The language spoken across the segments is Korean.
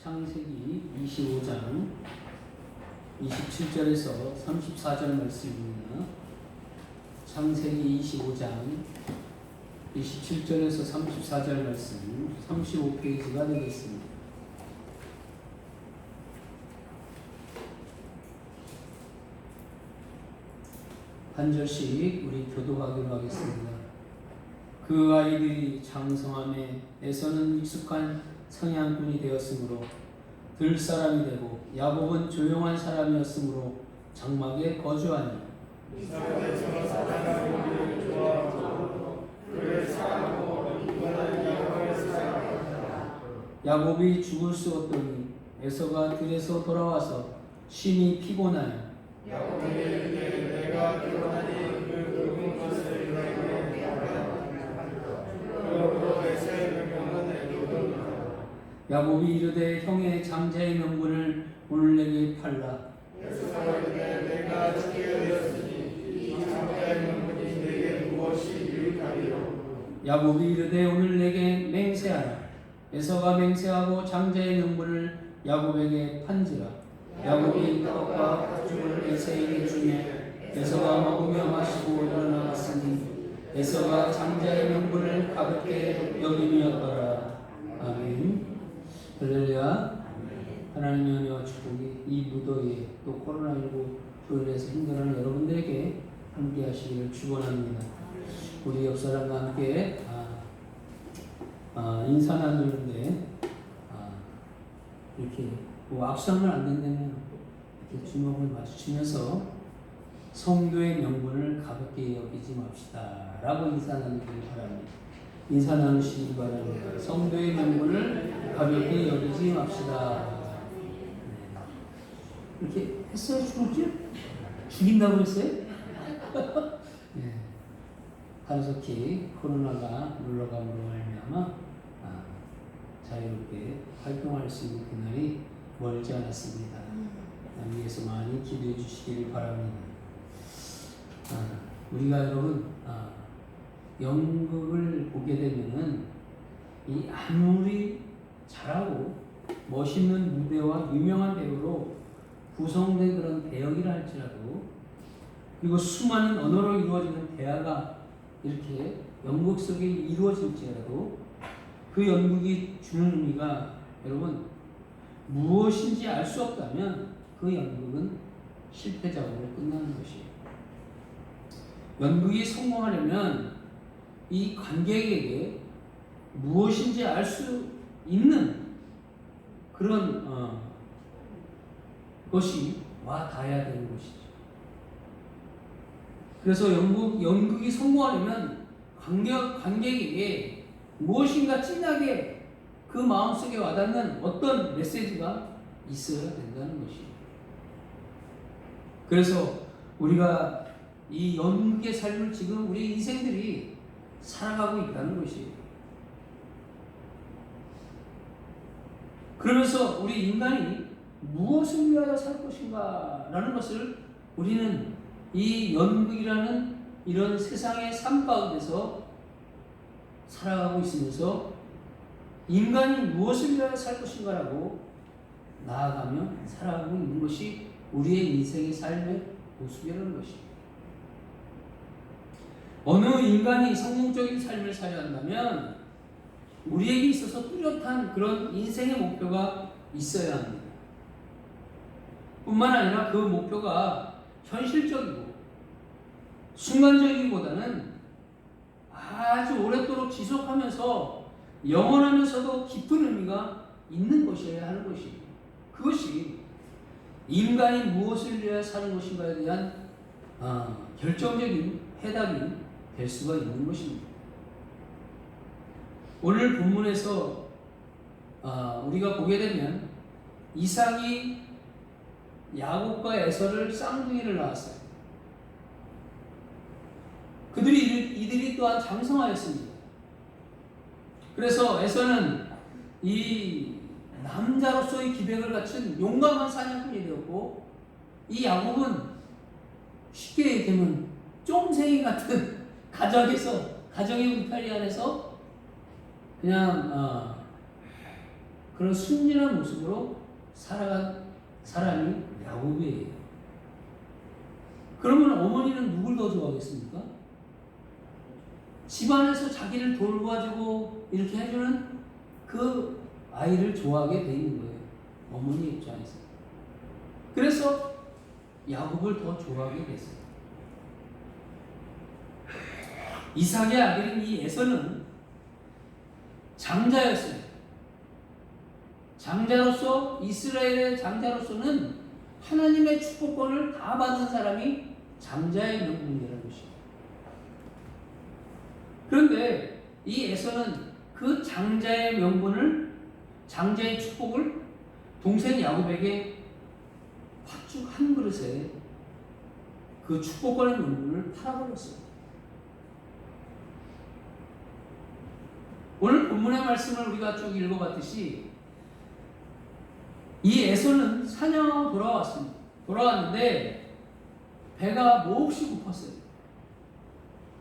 창세기 25장 27절에서 34절 말씀입니다. 창세기 25장 27절에서 34절 말씀 35페이지가 되겠습니다. 한 절씩 우리 교독하기로 하겠습니다. 그 아이들이 장성함에 에서는 익숙한 사냥꾼이 되었으므로 들 사람이 되고 야곱은 조용한 사람이었으므로 장막에 거주하니 이스라엘에서 사냥꾼을 좋아하고 그를 사랑하고 인간을 야곱을 사랑하였다. 야곱이 죽을 쓰었더니 에서가 들에서 돌아와서 심히 피곤하여 야곱에게 이르되 내가 피곤하니 그 굵은 것을 내게 하라. 그러므로 에서의 명령은 에돔이라. 야곱이 이르되 형의 장자의 명분을 오늘 내게 팔라. 에서가 이르되 내가 죽게 되었으니 이 장자의 명분이 내게 무엇이 유익하리요. 야곱이 이르되 오늘 내게 맹세하라. 에서가 맹세하고 장자의 명분을 야곱에게 판지라. 야곱이 떡과 팥죽을 에서에게 주매 에서가 먹으며 마시고 일어나갔으니 에서가 장자의 명분을 가볍게 여김이었더라. 아멘. 할렐루야. 하나님의 은혜와 축복이 이 무더위에 또 코로나19로 인해서 힘들어하는 여러분들에게 함께 하시기를 축원합니다. 우리 옆 사람과 함께 인사 나누는데 이렇게 뭐 악수하면 안 된다면 이렇게 주먹을 맞추면서 성도의 명분을 가볍게 여기지 맙시다 라고 인사 나누기를 바랍니다. 인사 나누시기 바랍니다. 성도의 명분을 가볍게 여기지 맙시다. 이렇게 했어요? 죽었죠? 죽인다고 했어요? 네. 간속히 코로나가 물러감으로 말미암아 자유롭게 활동할 수 있는 그날이 멀지 않았습니다. 위에서 많이 기도해 주시길 바랍니다. 우리가 여러분 연극을 보게 되면은 이 아무리 잘하고 멋있는 무대와 유명한 배우로 구성된 그런 배역이라 할지라도 그리고 수많은 언어로 이루어지는 대화가 이렇게 연극 속에 이루어질지라도 그 연극이 주는 의미가 여러분 무엇인지 알 수 없다면 그 연극은 실패작으로 끝나는 것이에요. 연극이 성공하려면 이 관객에게 무엇인지 알 수 있는 그런 것이 와 닿아야 되는 것이죠. 그래서 연극이 성공하려면 관객에게 무엇인가 진하게 그 마음속에 와닿는 어떤 메시지가 있어야 된다는 것이에요. 그래서 우리가 이 연극의 삶을 지금 우리 인생들이 살아가고 있다는 것이에요. 그러면서 우리 인간이 무엇을 위하여 살 것인가 라는 것을 우리는 이 연극이라는 이런 세상의 삶 가운데서 살아가고 있으면서 인간이 무엇을 위하여 살 것인가 라고 나아가며 살아가고 있는 것이 우리의 인생의 삶의 모습이라는 것입니다. 어느 인간이 성공적인 삶을 살아야 한다면 우리에게 있어서 뚜렷한 그런 인생의 목표가 있어야 합니다. 뿐만 아니라 그 목표가 현실적이고 순간적이기보다는 아주 오랫도록 지속하면서 영원하면서도 깊은 의미가 있는 것이어야 하는 것입니다. 그것이 인간이 무엇을 위해 사는 것인가에 대한 결정적인 해답이 될 수가 있는 것입니다. 오늘 본문에서 우리가 보게 되면 이삭이 야곱과 에서를 쌍둥이를 낳았어요. 이들이 또한 장성하였습니다. 그래서 에서는 이 남자로서의 기백을 갖춘 용감한 사냥꾼이 되었고 이 야곱은 쉽게 얘기하면 쫌생이 같은 가정의 울타리 안에서 그냥 그런 순진한 모습으로 살아간 사람이 야곱이에요. 그러면 어머니는 누굴 더 좋아하겠습니까? 집안에서 자기를 돌봐주고 이렇게 해주는 그 아이를 좋아하게 돼 있는 거예요. 어머니 입장에서. 그래서 야곱을 더 좋아하게 됐어요. 이삭의 아들인 이 에서는 장자였어요. 장자로서, 이스라엘의 장자로서는 하나님의 축복권을 다 받은 사람이 장자의 명분이라는 것이에요. 그런데 이 에서는 그 장자의 명분을, 장자의 축복을 동생 야곱에게 팥죽 한 그릇에 그 축복권의 명분을 팔아버렸어요. 오늘 본문의 말씀을 우리가 쭉 읽어봤듯이 이 에서는 사냥하고 돌아왔습니다. 돌아왔는데 배가 몹시 고팠어요.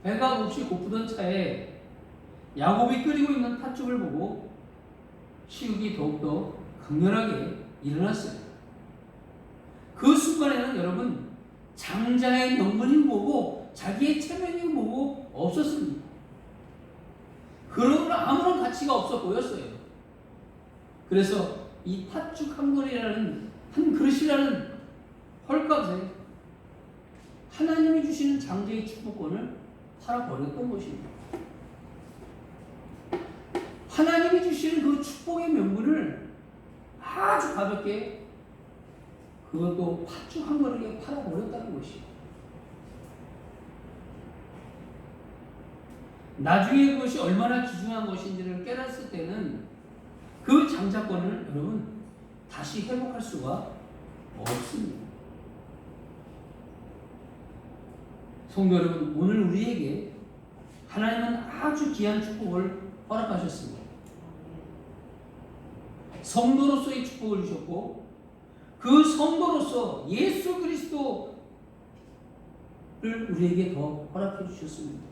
배가 몹시 고프던 차에 야곱이 끓이고 있는 팥죽을 보고 식욕이 더욱더 강렬하게 일어났어요. 그 순간에는 여러분 장자의 명분이 뭐고 자기의 체면이 뭐고 없었습니다. 그런 아무런 가치가 없어 보였어요. 그래서 이 팥죽 한 그릇이라는 헐값에 하나님이 주시는 장자의 축복권을 팔아버렸던 것입니다. 하나님이 주시는 그 축복의 명분을 아주 가볍게 그것도 팥죽 한 그릇에 팔아버렸다는 것이에요. 나중에 그것이 얼마나 귀중한 것인지를 깨달았을 때는 그 장자권을 여러분 다시 회복할 수가 없습니다. 성도 여러분, 오늘 우리에게 하나님은 아주 귀한 축복을 허락하셨습니다. 성도로서의 축복을 주셨고 그 성도로서 예수 그리스도를 우리에게 더 허락해 주셨습니다.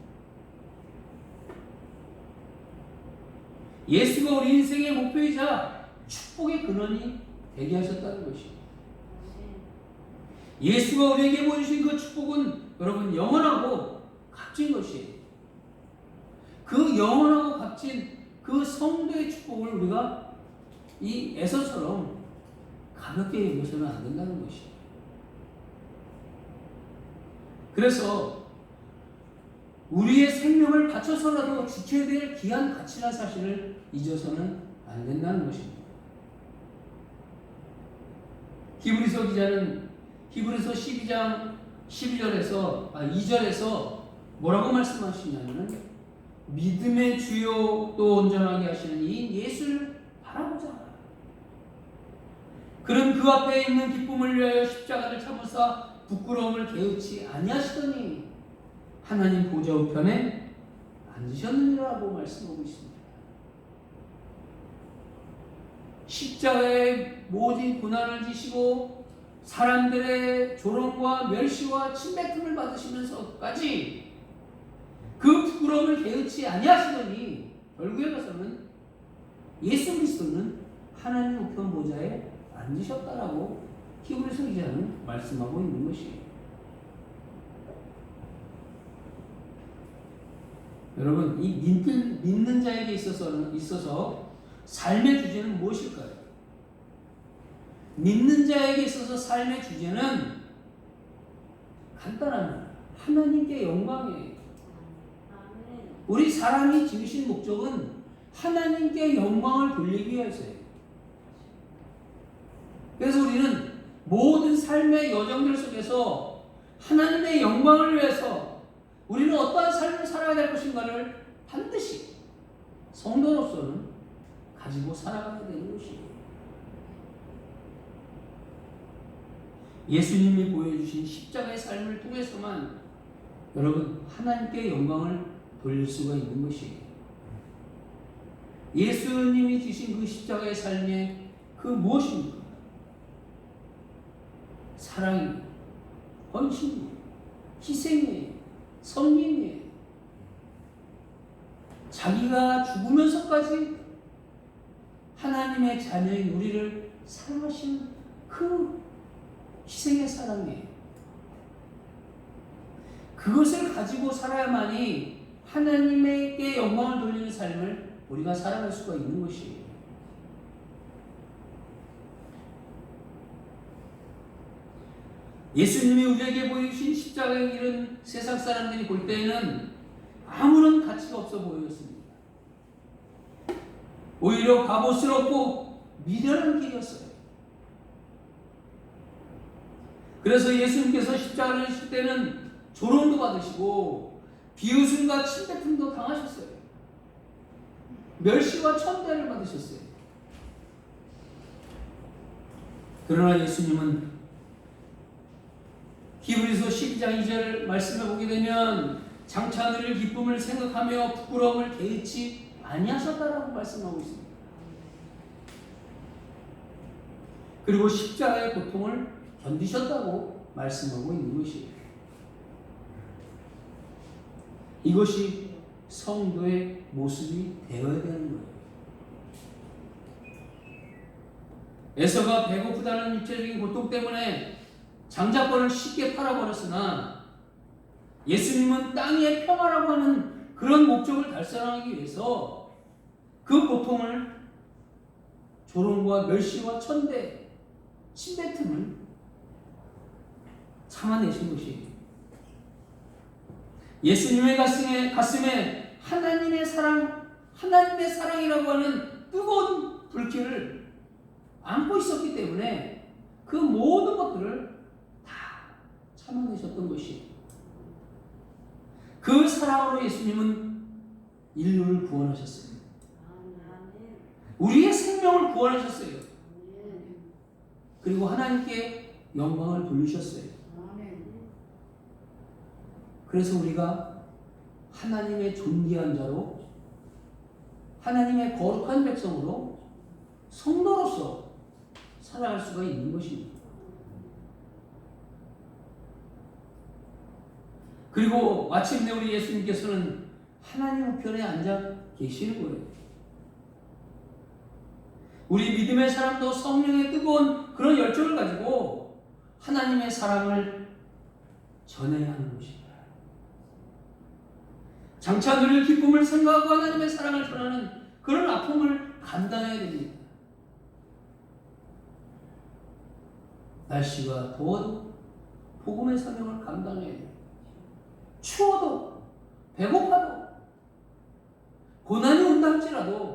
예수가 우리 인생의 목표이자 축복의 근원이 되게 하셨다는 것입니다. 예수가 우리에게 보여주신 그 축복은 여러분 영원하고 값진 것이에요. 그 영원하고 값진 그 성도의 축복을 우리가 이 에서처럼 가볍게 여겨서는 안 된다는 것이에요. 그래서 우리의 생명을 바쳐서라도 지켜야 될 귀한 가치나 사실을 잊어서는 안 된다는 것입니다. 히브리서 기자는 히브리서 12장 2절에서 뭐라고 말씀하시냐면 믿음의 주요 또 온전하게 하시는 이 예수를 바라보자. 그는 그 앞에 있는 기쁨을 위하여 십자가를 참으사 부끄러움을 개의치 아니하시더니 하나님 보좌 우편에 앉으셨느니라고 말씀하고 있습니다. 십자가의 모든 고난을 지시고 사람들의 조롱과 멸시와 침뱉음을 받으시면서까지 그 부끄러움을 개의치 아니하시더니 결국에 가서는 예수 그리스도는 하나님 우편 보좌에 앉으셨다라고 히브리서 기자는 말씀하고 있는 것이에요. 여러분, 이 믿는 자에게 있어서 삶의 주제는 무엇일까요? 믿는 자에게 있어서 삶의 주제는 간단합니다. 하나님께 영광이에요. 우리 사람이 지으신 목적은 하나님께 영광을 돌리기 위해서예요. 그래서 우리는 모든 삶의 여정들 속에서 하나님의 영광을 위해서 우리는 어떠한 삶을 살아야 될 것인가를 반드시 성도로서는 가지고 살아가야 되는 것이에요. 예수님이 보여주신 십자가의 삶을 통해서만 여러분 하나님께 영광을 돌릴 수가 있는 것이에요. 예수님이 지신 그 십자가의 삶의 그 무엇입니까? 사랑이, 헌신이, 희생이, 성민이, 자기가 죽으면서까지 하나님의 자녀인 우리를 사랑하신 그 희생의 사랑이에요. 그것을 가지고 살아야만이 하나님에게 영광을 돌리는 삶을 우리가 살아갈 수가 있는 것이에요. 예수님이 우리에게 보여주신 십자가의 길은 세상 사람들이 볼 때에는 아무런 가치가 없어 보였습니다. 오히려 바보스럽고 미련한 길이었어요. 그래서 예수님께서 십자가를 지실 때는 조롱도 받으시고 비웃음과 침뱉음도 당하셨어요. 멸시와 천대를 받으셨어요. 그러나 예수님은 히브리서 12장 2절 말씀을 보게 되면 장차 누릴 기쁨을 생각하며 부끄러움을 개의치 아니하셨다라고 말씀하고 있습니다. 그리고 십자가의 고통을 견디셨다고 말씀하고 있는 것이에요. 이것이 성도의 모습이 되어야 되는 거예요. 에서가 배고프다는 육체적인 고통 때문에 장자권을 쉽게 팔아버렸으나 예수님은 땅의 평화라고 하는 그런 목적을 달성하기 위해서 그 고통을 조롱과 멸시와 천대, 침뱉음을 참아내신 것이에요. 예수님의 가슴에 하나님의 사랑이라고 하는 뜨거운 불길을 안고 있었기 때문에 그 모든 것들을 다 참아내셨던 것이에요. 그 사랑으로 예수님은 인류를 구원하셨어요. 우리의 생명을 구원하셨어요. 그리고 하나님께 영광을 돌리셨어요. 그래서 우리가 하나님의 존귀한 자로, 하나님의 거룩한 백성으로, 성도로서 살아갈 수가 있는 것입니다. 그리고 마침내 우리 예수님께서는 하나님 우편에 앉아 계시는 거예요. 우리 믿음의 사람도 성령의 뜨거운 그런 열정을 가지고 하나님의 사랑을 전해야 하는 것입니다. 장차 누릴 기쁨을 생각하고 하나님의 사랑을 전하는 그런 아픔을 감당해야 됩니다. 날씨가 더워도 복음의 사명을 감당해야 돼요. 추워도 배고파도 고난이 온다 할지라도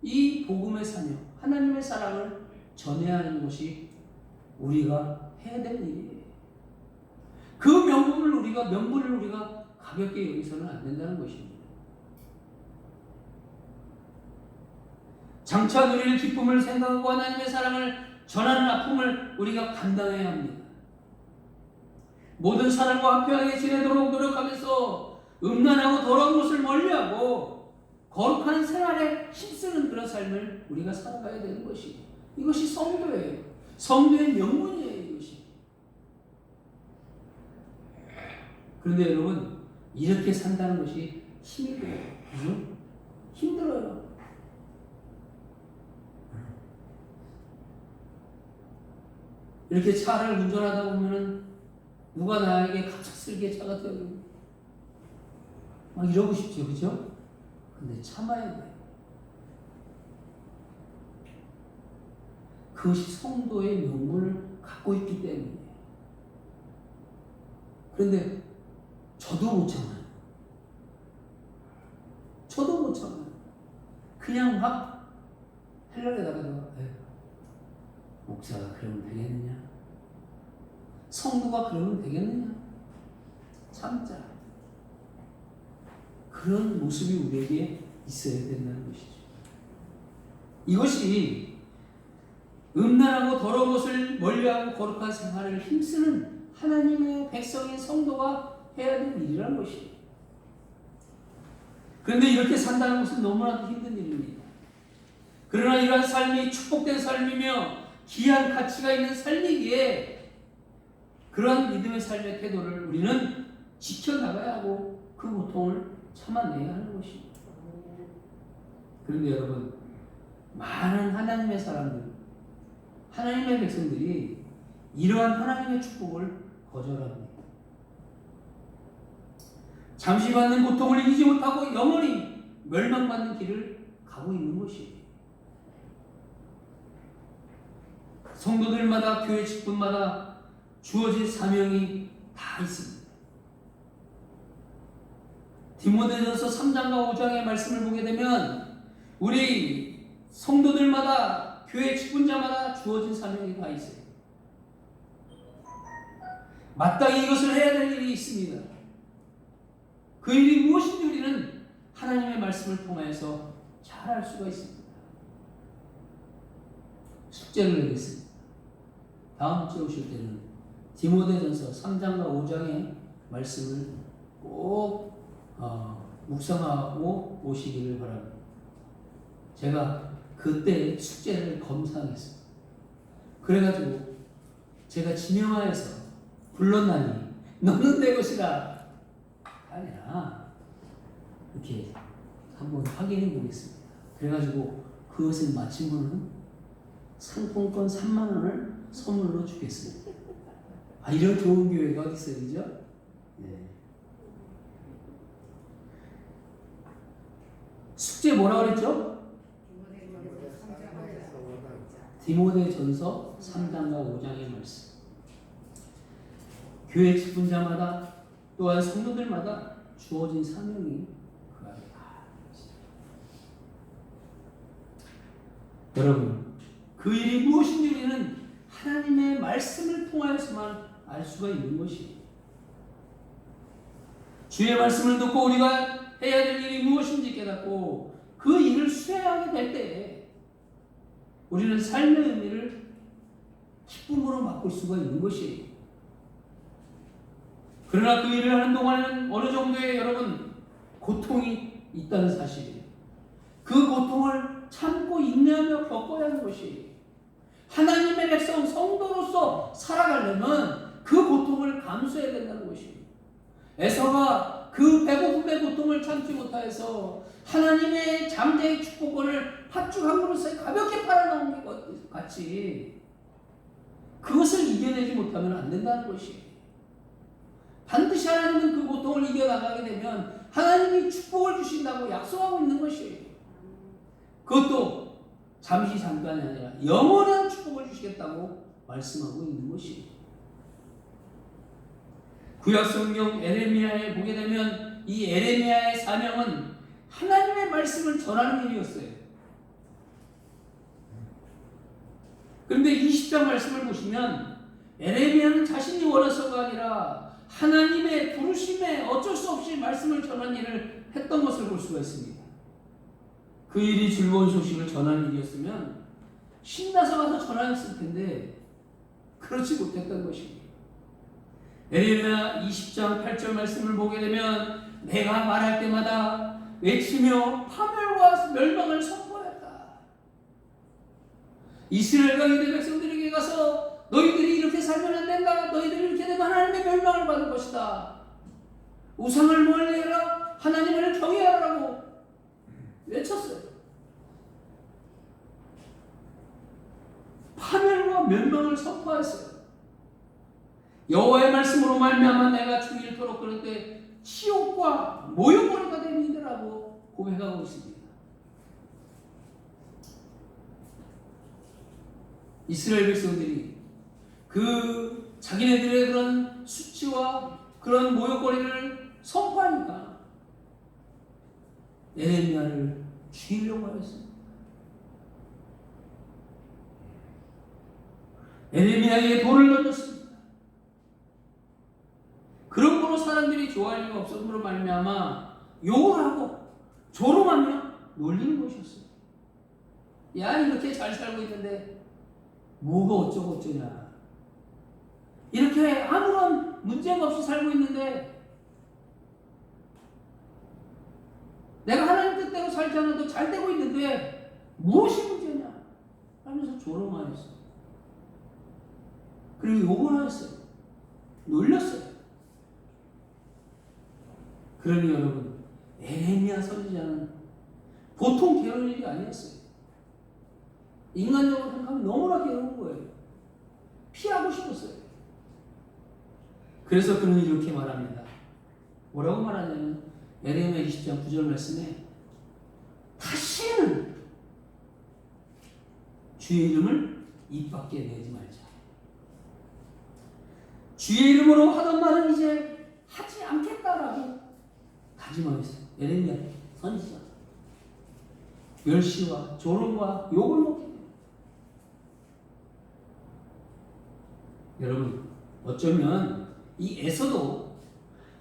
이 복음의 사명, 하나님의 사랑을 전해야 하는 것이 우리가 해야 될 일이에요. 그 명분을 우리가 가볍게 여기서는 안 된다는 것입니다. 장차 누릴 기쁨을 생각하고 하나님의 사랑을 전하는 아픔을 우리가 감당해야 합니다. 모든 사람과 화평하게 지내도록 노력하면서 음란하고 더러운 것을 멀리하고 거룩한 생활에 힘쓰는 그런 삶을 우리가 살아가야 되는 것이, 이것이 성도예요. 성도의 명분이에요. 이것이. 그런데 여러분, 이렇게 산다는 것이 힘이 들어요. 그죠? 힘들어요. 이렇게 차를 운전하다 보면은 누가 나에게 갑작스럽게 차가 태워요. 막 이러고 싶죠. 그죠? 근데 참아야 돼요. 그것이 성도의 명분을 갖고 있기 때문이에요. 그런데 저도 못 참아요. 저도 못 참아요. 그냥 막 하려다가 목사가 그러면 되겠느냐? 성도가 그러면 되겠느냐? 참자. 그런 모습이 우리에게 있어야 된다는 것이죠. 이것이 음란하고 더러운 것을 멀리하고 거룩한 생활을 힘쓰는 하나님의 백성인 성도가 해야 될 일이라는 것이에요. 그런데 이렇게 산다는 것은 너무나도 힘든 일입니다. 그러나 이러한 삶이 축복된 삶이며 귀한 가치가 있는 삶이기에 그러한 믿음의 삶의 태도를 우리는 지켜나가야 하고 그 고통을 참아내야 하는 것입니다. 그런데 여러분, 많은 하나님의 사람들, 하나님의 백성들이 이러한 하나님의 축복을 거절합니다. 잠시 받는 고통을 이기지 못하고 영원히 멸망받는 길을 가고 있는 것이에요. 성도들마다, 교회 직분마다 주어진 사명이 다 있습니다. 디모데전서 3장과 5장의 말씀을 보게 되면 우리 성도들마다, 교회 직분자마다 주어진 사명이 다 있어요. 마땅히 이것을 해야 될 일이 있습니다. 그 일이 무엇인지 우리는 하나님의 말씀을 통해서 잘 알 수가 있습니다. 숙제를 내겠습니다. 다음 주에 오실 때는 디모데전서 3장과 5장의 말씀을 꼭 묵상하고 오시기를 바랍니다. 제가 그때 숙제를 검사하겠습니다. 그래가지고 제가 진영하에서 불렀나니 너는 내 것이라 아니라 이렇게 한번 확인해 보겠습니다. 그래가지고 그것을 마치고는 상품권 3만 원을 선물로 주겠습니다. 아, 이런 좋은 교회가 어디 있어요, 그죠? 네. 숙제 뭐라고 그랬죠? 디모데전서 3장과 5장의 말씀. 교회 직분자마다 또한 성도들마다 주어진 사명이 그 안에 다 있습니다. 여러분, 그 일이 무엇인지 우리는 하나님의 말씀을 통하여서만 알 수가 있는 것이에요. 주의 말씀을 듣고 우리가 해야 될 일이 무엇인지 깨닫고 그 일을 수행하게 될 때 우리는 삶의 의미를 기쁨으로 바꿀 수가 있는 것이에요. 그러나 그 일을 하는 동안에는 어느 정도의 여러분 고통이 있다는 사실이에요. 그 고통을 참고 인내하며 겪어야 하는 것이에요. 하나님의 백성 성도로서 살아가려면 그 고통을 감수해야 된다는 것이에요. 에서가 그 배고픔의 고통을 참지 못하여서 하나님의 잠재의 축복권을 팥죽 한 그릇에 가볍게 팔아놓은 것 같이 그것을 이겨내지 못하면 안 된다는 것이에요. 반드시 하나님은 그 고통을 이겨나가게 되면 하나님이 축복을 주신다고 약속하고 있는 것이에요. 그것도 잠시 잠깐이 아니라 영원한 축복을 주시겠다고 말씀하고 있는 것이에요. 구약성경 에레미야에 보게 되면 이 에레미야의 사명은 하나님의 말씀을 전하는 일이었어요. 그런데 20장 말씀을 보시면 에레미야는 자신이 원해서가 아니라 하나님의 부르심에 어쩔 수 없이 말씀을 전하는 일을 했던 것을 볼 수가 있습니다. 그 일이 즐거운 소식을 전하는 일이었으면 신나서 가서 전하였을 텐데 그렇지 못했던 것입니다. 에레미야 20장 8절 말씀을 보게 되면 내가 말할 때마다 외치며 파멸과 멸망을 선포했다. 이스라엘과 유대 백성들에게 가서 너희들이 이렇게 살면 안 된다. 너희들이 이렇게 되면 하나님의 멸망을 받을 것이다. 우상을 멀리해라. 하나님을 경외하라고 외쳤어요. 파멸과 멸망을 선포했어요. 여호와의 말씀으로 말미암아 내가 주일토록 그럴 때 치욕과 모욕거리가 된 이들하고 고백하고 있습니다. 이스라엘 백성들이 그 자기네들의 그런 수치와 그런 모욕거리를 선포하니까 에레미야를 죽이려고 하였습니다. 에레미야에게 돌을 던졌습니다. 그런 거로 사람들이 좋아할 리가 없었으므로 말미암아 욕을 하고 조롱하며 놀리는 것이었어요. 야, 이렇게 잘 살고 있는데 뭐가 어쩌고 어쩌냐. 이렇게 아무런 문제가 없이 살고 있는데 내가 하나님 뜻대로 살지 않아도 잘 되고 있는데 무엇이 문제냐 하면서 조롱하였어요. 그리고 욕을 하였어요. 놀렸어요. 그러니 여러분, 에레미야 선지자는 보통 괴로운 일이 아니었어요. 인간적으로 생각하면 너무나 괴로운 거예요. 피하고 싶었어요. 그래서 그는 이렇게 말합니다. 뭐라고 말하냐면 에레미야 20장 9절 말씀에 다시는 주의 이름을 입 밖에 내지 말자. 주의 이름으로 하던 말은 이제 하지 않겠다라고 다짐하였어요. 에레미야 선지자. 멸시와 조롱과 욕을 먹게 돼요. 여러분, 어쩌면 이 에서도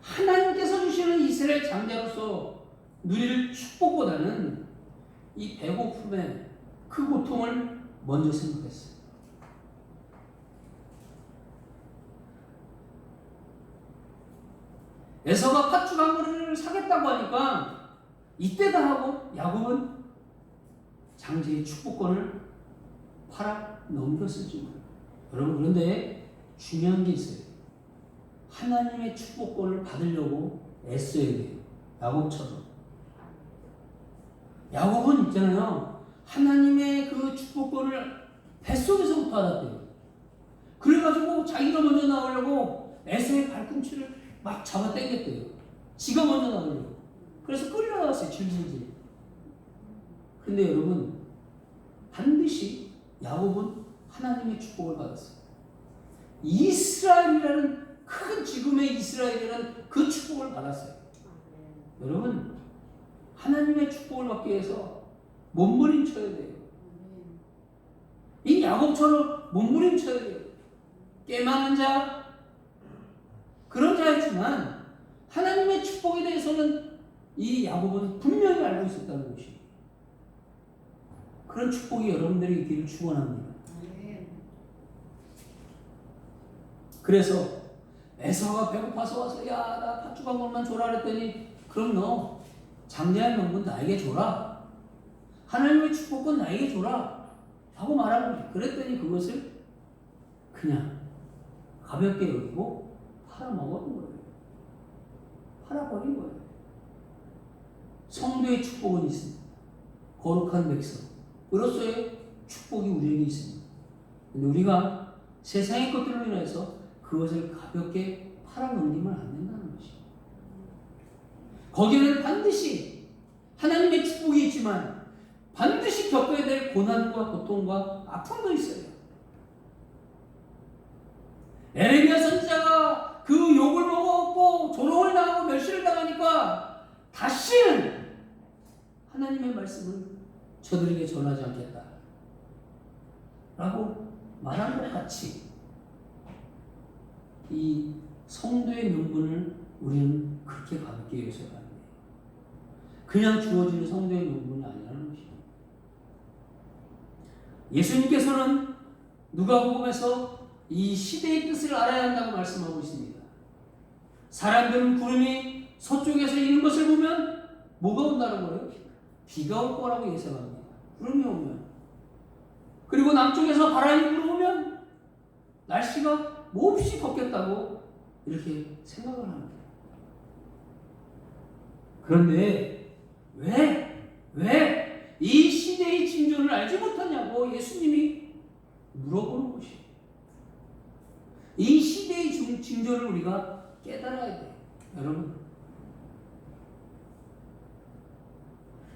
하나님께서 주시는 이스라엘 장자로서 누릴 축복보다는 이 배고픔의 그 고통을 먼저 생각했어요. 에서가 팥죽 한 그릇을 사겠다고 하니까 이때다 하고 야곱은 장제의 축복권을 팔아 넘겼을지 몰라요. 여러분, 그런데 중요한 게 있어요. 하나님의 축복권을 받으려고 애써야 돼요. 야곱처럼. 야곱은 있잖아요. 하나님의 그 축복권을 뱃속에서부터 알았대요. 그래가지고 자기가 먼저 나오려고 에서의 발꿈치를 막 잡아 당겼대요. 지가 먼저 나오려고. 그래서 끌려나왔어요. 질질질. 근데 여러분, 반드시 야곱은 하나님의 축복을 받았어요. 이스라엘이라는 큰 지금의 이스라엘이라는 그 축복을 받았어요. 여러분, 하나님의 축복을 받기 위해서 몸부림쳐야 돼요. 이 야곱처럼 몸부림쳐야 돼요. 깨망은 자, 그런 자였지만 하나님의 축복에 대해서는 이 야곱은 분명히 알고 있었다는 것이에요. 그런 축복이 여러분들에게 있기를 축원합니다. 그래서 에서가 배고파서 와서 야, 나 팥죽 한 번만 줘라 그랬더니 그럼 너 장자의 명분 나에게 줘라. 하나님의 축복은 나에게 줘라. 하고 말하는 거예요. 그랬더니 그것을 그냥 가볍게 여기고 팔아먹은 거예요. 팔아버린 거예요. 성도의 축복은 있습니다. 거룩한 백성. 으로서의 축복이 우리에게 있습니다. 근데 우리가 세상의 것들로 인해서 그것을 가볍게 팔아넘기면 안 된다는 것이에요. 거기에는 반드시 하나님의 축복이 있지만 반드시 겪어야 될 고난과 고통과 아픔도 있어요. 에레미야 선지자가 그 욕을 먹었고 조롱을 당하고 멸시를 당하니까 다시는 하나님의 말씀을 저들에게 전하지 않겠다 라고 말한 것 같이 이 성도의 명분을 우리는 그렇게 가볍게 여겨서는 안 돼요. 그냥 주어지는 성도의 명분이 아니라는 것입니다. 예수님께서는 누가복음에서 이 시대의 뜻을 알아야 한다고 말씀하고 있습니다. 사람들은 구름이 서쪽에서 이는 것을 보면 뭐가 온다는 거예요? 비가 올 거라고 예상합니다. 구름이 오면. 그리고 남쪽에서 바람이 불어오면 날씨가 몹시 덥겠다고 이렇게 생각을 합니다. 그런데 왜 이 시대의 징조를 알지 못하냐고 예수님이 물어보는 것이에요. 이 시대의 징조를 우리가 깨달아야 돼요. 여러분,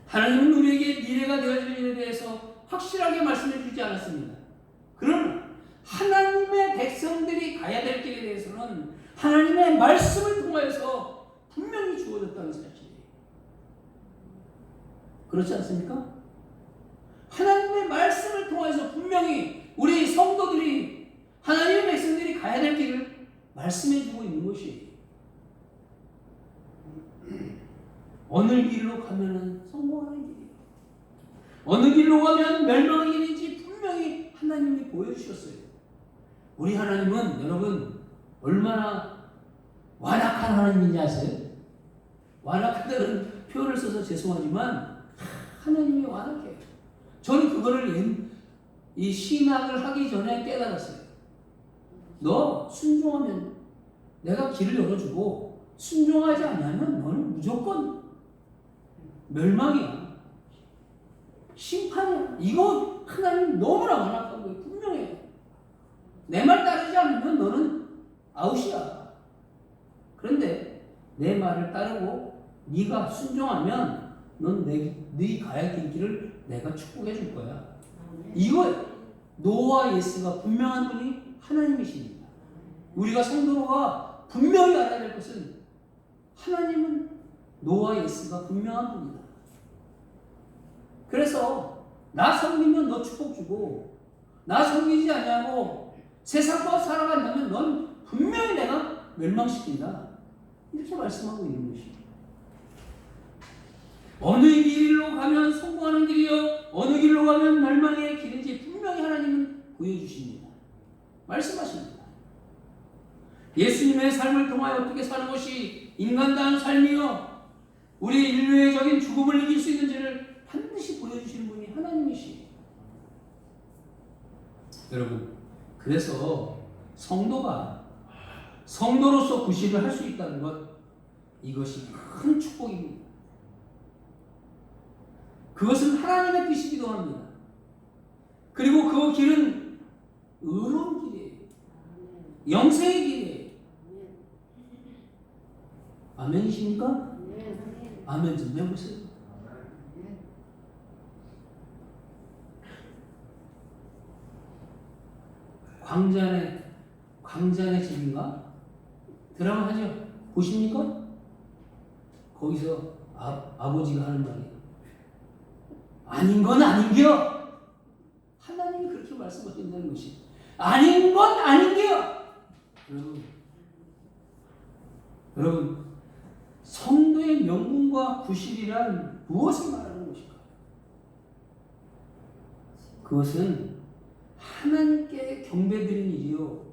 하나님은 우리에게 미래가 되어질 일에 대해서 확실하게 말씀해 주지 않았습니다. 그러나 하나님의 백성들이 가야 될 길에 대해서는 하나님의 말씀을 통하여서 분명히 주어졌다는 사실이에요. 그렇지 않습니까? 하나님의 말씀을 통해서 분명히 우리 성도들이 하나님의 백성들이 가야 될 길을 말씀해 주고 있는 것이에요. 어느 길로 가면 성공하는 길이에요. 어느 길로 가면 멸망의 길인지 분명히 하나님이 보여주셨어요. 우리 하나님은 여러분 얼마나 완악한 하나님인지 아세요? 완악하다는 표현을 써서 죄송하지만 하나님이 완악해요. 저는 그거를 이 신학을 하기 전에 깨달았어요. 너 순종하면 내가 길을 열어주고 순종하지 않으면 너는 무조건 멸망이야. 심판이야. 이거 하나님 너무나 완악한 거예요. 분명해요. 내 말 따르지 않으면 너는 아웃이야. 그런데 내 말을 따르고 네가 순종하면 넌 네 가야 될 길을 내가 축복해 줄 거야. 이거 노와 예스가 분명한 분이 하나님이십니다. 우리가 성도가 분명히 알아야 될 것은 하나님은 노와 예스가 분명한 분이다. 그래서 나 섬기면 너 축복 주고 나 섬기지 않냐고 세상과 살아간다면 넌 분명히 내가 멸망시킨다. 이렇게 말씀하고 있는 것입니다. 어느 길로 가면 성공하는 길이요 어느 길로 가면 멸망의 길인지 분명히 하나님은 보여주십니다. 말씀하십니다. 예수님의 삶을 통하여 어떻게 사는 것이 인간다운 삶이요 우리 인류의적인 죽음을 이길 수 있는지를 반드시 보여주시는 분이 하나님이시에요. 여러분, 그래서 성도가 성도로서 구실을 할 수 있다는 것, 이것이 큰 축복입니다. 그것은 하나님의 뜻이기도 합니다. 그리고 그 길은 의로운 길이에요. 영생의 길이에요. 아멘이십니까? 아멘 좀 해보세요. 광장의 집인가? 드라마 하죠? 보십니까? 거기서 아버지가 하는 말이에요. 아닌 건 아닌겨. 하나님이 그렇게 말씀하신다는 것이 아닌 건 아닌겨. 여러분 성도의 명분과 구실이란 무엇을 말하는 것일까? 그것은 하나님께 경배드리는 일이요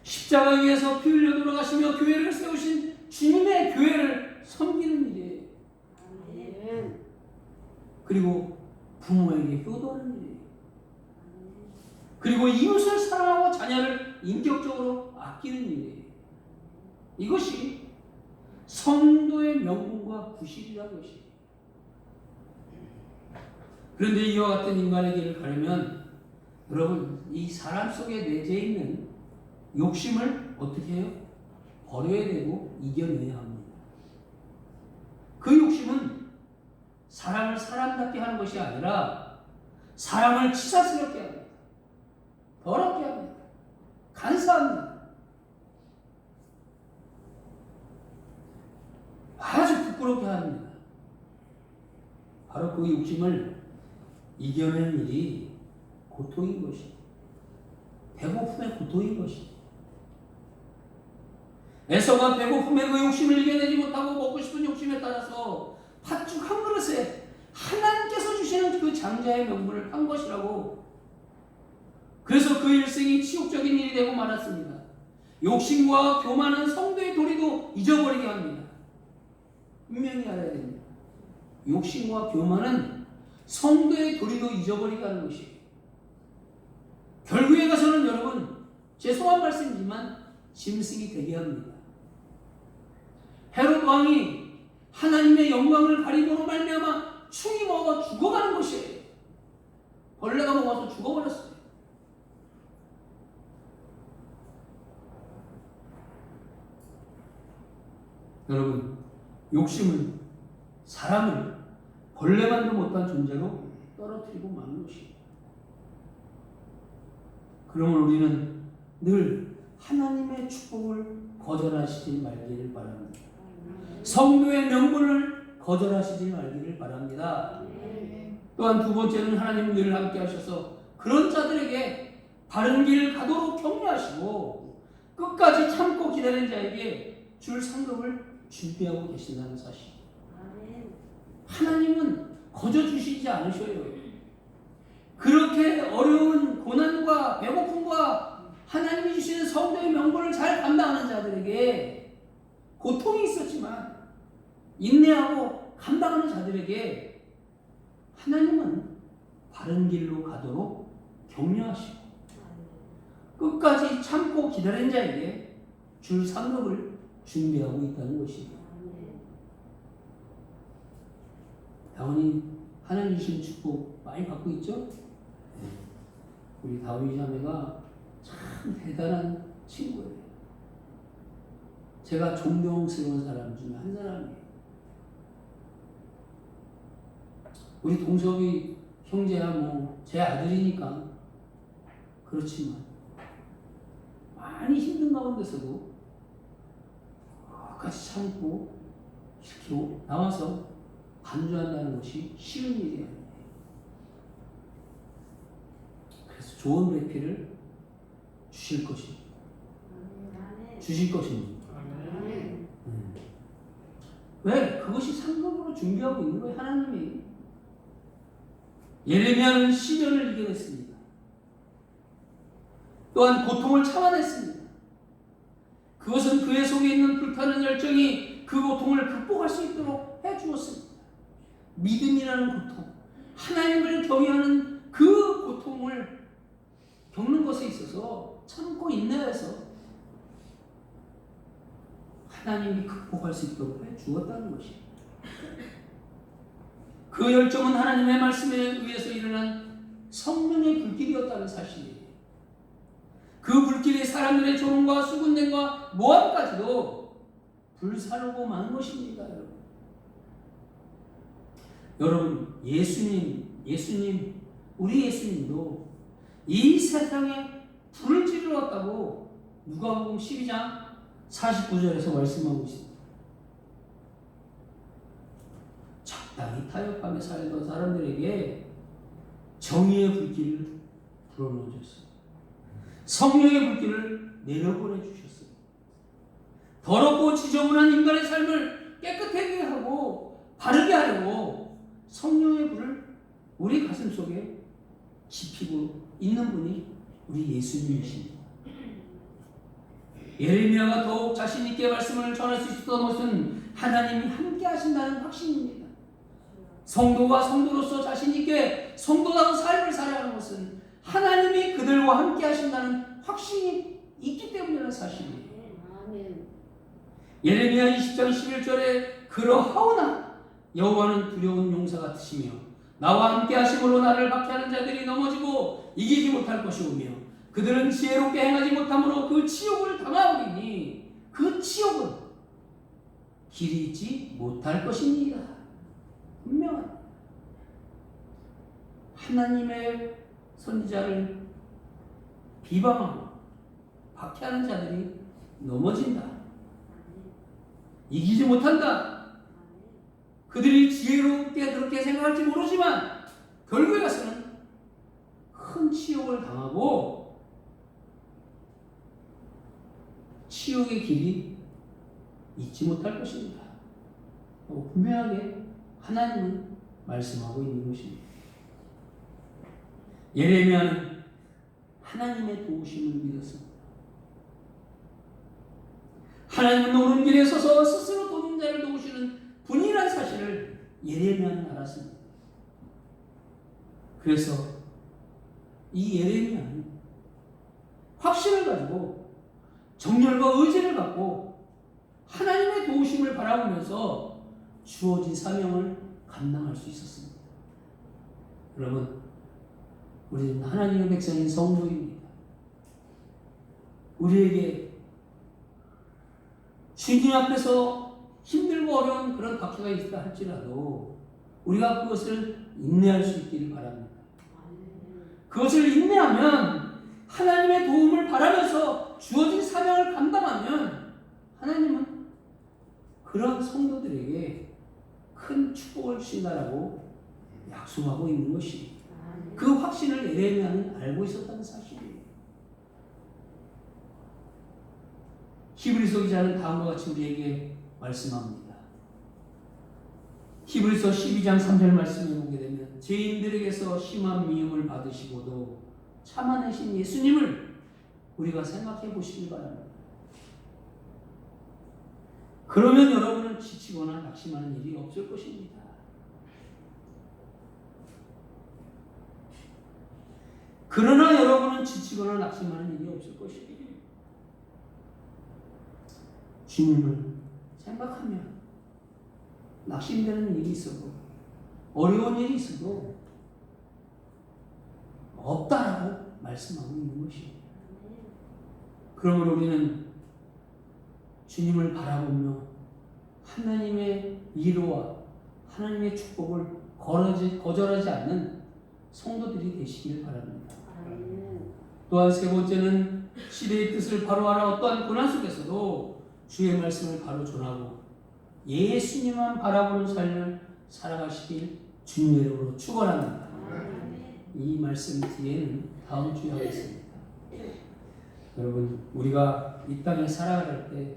십자가 위에서 피 흘려 돌아가시며 교회를 세우신 주님의 교회를 섬기는 일이에요. 그리고 부모에게 효도하는 일이에요. 그리고 이웃을 사랑하고 자녀를 인격적으로 아끼는 일이에요. 이것이 성도의 명분과 구실이라는 것이에요. 그런데 이와 같은 인간의 길을 가려면 여러분 이 사람 속에 내재 있는 욕심을 어떻게 해요? 버려야 되고 이겨내야 합니다. 그 욕심은 사람을 사람답게 하는 것이 아니라 사람을 치사스럽게 합니다. 더럽게 합니다. 간사합니다. 아주 부끄럽게 합니다. 바로 그 욕심을 이겨내는 일이 고통인 것이, 배고픔의 고통인 것이. 에서가 배고픔의 그 욕심을 이겨내지 못하고 먹고 싶은 욕심에 따라서 팥죽 한 그릇에 하나님께서 주시는 그 장자의 명분을 판 것이라고. 그래서 그 일생이 치욕적인 일이 되고 말았습니다. 욕심과 교만은 성도의 도리도 잊어버리게 합니다. 분명히 알아야 됩니다. 욕심과 교만은 성도의 도리도 잊어버리게 하는 것이에요. 결국에 가서는 여러분 죄송한 말씀이지만 짐승이 되게 합니다. 헤롯 왕이 하나님의 영광을 가림으로 말미암아 충이 먹어 죽어가는 것이에요. 벌레가 먹어서 죽어버렸어요. 여러분 욕심은 사람을 벌레만도 못한 존재로 떨어뜨리고 마는 것이에요. 그러면 우리는 늘 하나님의 축복을 거절하시지 말기를 바랍니다. 성도의 명분을 거절하시지 말기를 바랍니다. 또한 두 번째는 하나님은 늘 함께 하셔서 그런 자들에게 바른 길 가도록 격려하시고 끝까지 참고 기다린 자에게 줄 상급을 준비하고 계신다는 사실. 하나님은 거저 주시지 않으셔요. 그렇게 어려운 고난과 배고픔과 하나님이 주시는 성도의 명분을 잘 감당하는 자들에게 고통이 있었지만 인내하고 감당하는 자들에게 하나님은 바른 길로 가도록 격려하시고 끝까지 참고 기다린 자에게 줄 상급을 준비하고 있다는 것입니다. 당연히 하나님 주신 축복 많이 받고 있죠? 우리 다윗 자매가 참 대단한 친구예요. 제가 존경스러운 사람 중에 한 사람이에요. 우리 동석이 형제야 뭐 제 아들이니까 그렇지만 많이 힘든 가운데서도 같이 참고 이렇게 나와서 간주한다는 것이 쉬운 일이 아니에요. 그래서 좋은 배필을 주실 것입니다. 주실 것입니다. 왜? 그것이 상급으로 준비하고 있는 거예요. 하나님이. 예레미야는 시련을 이겨냈습니다. 또한 고통을 참아냈습니다. 그것은 그의 속에 있는 불타는 열정이 그 고통을 극복할 수 있도록 해주었습니다. 믿음이라는 고통, 하나님을 경외하는 그 고통을 겪는 것에 있어서 참고 인내해서 하나님이 극복할 수 있도록 해주었다는 것입니다. 그 열정은 하나님의 말씀에 의해서 일어난 성령의 불길이었다는 사실이에요. 그 불길이 사람들의 조롱과 수군냄과 모함까지도 불사르고 만 것입니다. 여러분, 예수님, 우리 예수님도 이 세상에 불을 지르렀다고 누가복음 12장 49절에서 말씀하고 있습니다. 적당히 타협하며 살던 사람들에게 정의의 불길을 불어넣어줬어요. 성령의 불길을 내려보내 주셨어요. 더럽고 지저분한 인간의 삶을 깨끗하게 하고 바르게 하려고 성령의 불을 우리 가슴 속에 지피고 있는 분이 우리 예수님이십니다. 예레미야가 더욱 자신 있게 말씀을 전할 수 있었던 것은 하나님이 함께 하신다는 확신입니다. 성도가 성도로서 자신 있게 성도다운 삶을 살아가는 것은 하나님이 그들과 함께 하신다는 확신이 있기 때문이라는 사실이에요. 예레미야 20장 11절에 그러하오나 여호와는 두려운 용사 같으시며 나와 함께 하심으로 나를 박해하는 자들이 넘어지고 이기지 못할 것이오며 그들은 지혜롭게 행하지 못함으로 그 치욕을 당하오리니 그 치욕은 길이 있지 못할 것입니다. 분명한 하나님의 선지자를 비방하고 박해하는 자들이 넘어진다. 이기지 못한다. 그들이 지혜롭게 그렇게 생각할지 모르지만 결국에 가서는 큰 치욕을 당하고 치욕의 길이 잊지 못할 것입니다. 분명하게 하나님은 말씀하고 있는 것입니다. 예레미야는 하나님의 도우심을 믿었습니다. 하나님은 옳은 길에 서서 스스로 도는 자를 도우시는 분이라는 사실을 예레미야는 알았습니다. 그래서 이 예레미야는 확신을 가지고 정열과 의지를 갖고 하나님의 도우심을 바라보면서 주어진 사명을 감당할 수 있었습니다. 여러분, 우리는 하나님의 백성인 성도입니다. 우리에게 주님 앞에서 힘들고 어려운 그런 박해가 있다 할지라도 우리가 그것을 인내할 수 있기를 바랍니다. 그것을 인내하면 하나님의 도움을 바라면서 주어진 사명을 감당하면 하나님은 그런 성도들에게 큰 축복을 주신다라고 약속하고 있는 것이 그 확신을 예레미야는 알고 있었다는 사실이에요. 히브리서 기자는 다음과 같이 우리에게 말씀합니다. 히브리서 12장 3절 말씀을 보게 되면 죄인들에게서 심한 미움을 받으시고도 참아내신 예수님을 우리가 생각해 보시기 바랍니다. 그러면 여러분은 지치거나 낙심하는 일이 없을 것입니다. 그러나 여러분은 지치거나 낙심하는 일이 없을 것입니다. 주님을 생각하면 낙심되는 일이 있어도 어려운 일이 있어도 없다라고 말씀하고 있는 것이에요. 그러므로 우리는 주님을 바라보며 하나님의 위로와 하나님의 축복을 거절하지 않는 성도들이 되시길 바랍니다. 또한 세 번째는 시대의 뜻을 바로하라 어떠한 고난 속에서도 주의 말씀을 바로 전하고 예수님만 바라보는 삶을 살아가시길 주님의 이름으로 축원합니다. 이 말씀 뒤에는 다음 주에 하겠습니다. 여러분, 우리가 이 땅에 살아갈 때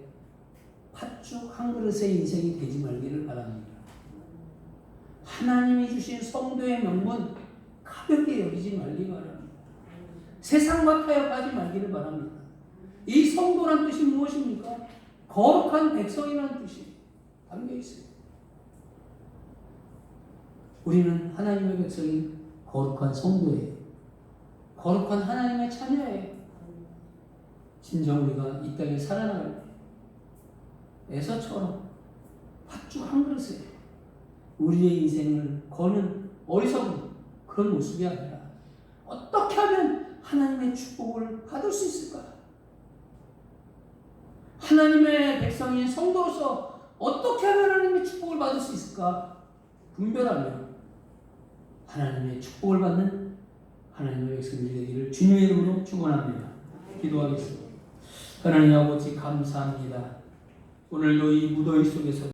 팥죽 한 그릇의 인생이 되지 말기를 바랍니다. 하나님이 주신 성도의 명분 가볍게 여기지 말기 바랍니다. 세상과 타협하지 말기를 바랍니다. 이 성도란 뜻이 무엇입니까? 거룩한 백성이라는 뜻이 담겨 있어요. 우리는 하나님의 백성인 거룩한 성도예요. 거룩한 하나님의 자녀예요. 진정 우리가 이 땅에 살아나갈 때 에서처럼 팥죽 한 그릇에 우리의 인생을 거는 어리석은 그런 모습이 아니라 어떻게 하면 하나님의 축복을 받을 수 있을까? 하나님의 백성인 성도로서 어떻게 하면 하나님의 축복을 받을 수 있을까? 분별하며 하나님의 축복을 받는 하나님의 백성들이 되기를 주님의 이름으로 축원합니다. 기도하겠습니다. 하나님 아버지 감사합니다. 오늘도 이 무더위 속에서